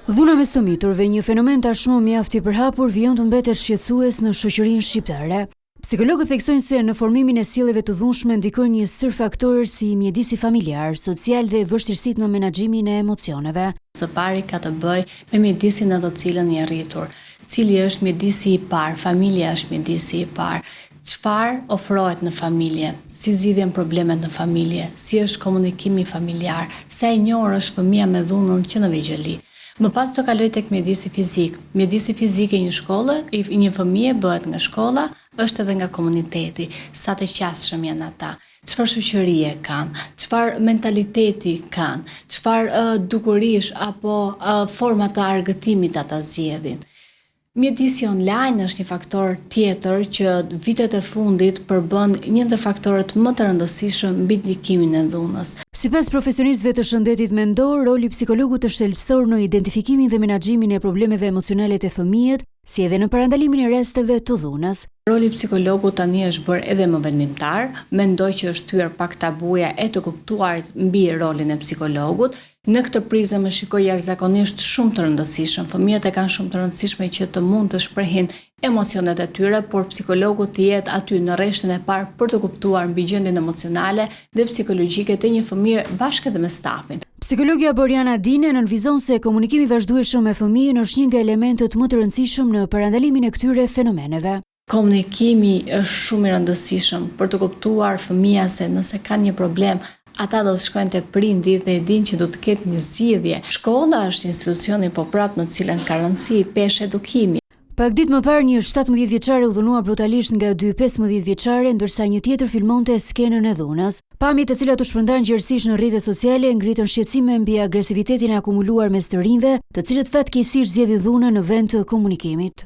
Dhuna mes të miturve, një fenomen tashmë mjaft i përhapur, vijon të mbetet shqetësues në shoqërinë shqiptare. Psikologët theksojnë se në formimin e sjelljeve të dhunshme ndikojnë një sër faktorë si mjedisi familjar, social dhe vështirësitë në menaxhimin e emocioneve. Së pari ka të bëjë me mjedisin në të cilën i rritur. Cili është mjedisi i parë, familja është mjedisi i parë. Çfarë ofrohet në familje, si zgjidhen problemet në familje, si është komunikimi familjar, sa e njohur është fëmia me dhunën që në vegjëli. Më pas të kaloj tek mjedisi fizik. Mjedisi fizik e një shkolle, një fëmije bëhet nga shkolla, është edhe nga komuniteti, sa të qasshëm janë ata, çfarë shoqërie kanë, çfarë mentaliteti kanë, çfarë dukurish apo forma të argëtimit ata zgjedhin. Mjedisi online është një faktor tjetër që vitet e fundit përbën një ndër faktorët më të rëndësishëm mbi ndikimin e dhunës. Sipas profesionistëve të shëndetit mendor, roli psikologut është thelbësor në identifikimin dhe menaxhimin e problemeve emocionale të fëmijët, si edhe në parandalimin e rasteve të dhunës. Roli psikologut tani është bërë edhe më vendimtar, mendoj që është thyer pak tabuja e të kuptuarit mbi rolin e psikologut. Në këtë prizëm e shikoj jashtëzakonisht shumë të rëndësishëm. Fëmijët e kanë shumë të rëndësishme që të mund të shprehin emocionet e tyre, por psikologu të jetë aty në rreshtën e parë për të kuptuar mbi gjendjen emocionale dhe psikologjike të një fëmie bashkë edhe me stafin. Psikologja Borjana Dine nënvizon se komunikimi vazhdueshëm me fëmijën është një nga elementët më të rëndësishëm në parandalimin e këtyre fenomeneve. Komunikimi është shumë i rëndësishëm për të kuptuar fëmia se nëse kanë një problem, ata do të shkojnë te prindi dhe e dinë që do të ketë një zgjidhje. Shkolla është institucioni po prap në cilën ka rëndësi peshë edukimi. Pak ditë më parë një 17 vjeçare u dhunua brutalisht nga dy 15 vjeçare, ndërsa një tjetër filmonte skenën e dhunës. Pamjet të cilat u shpërndan gjerësisht në rrjetet sociale ngritën shqetësime mbi agresivitetin e akumuluar mes të rinjve, të cilët fatkeqësisht zgjedhin dhunën në vend të komunikimit.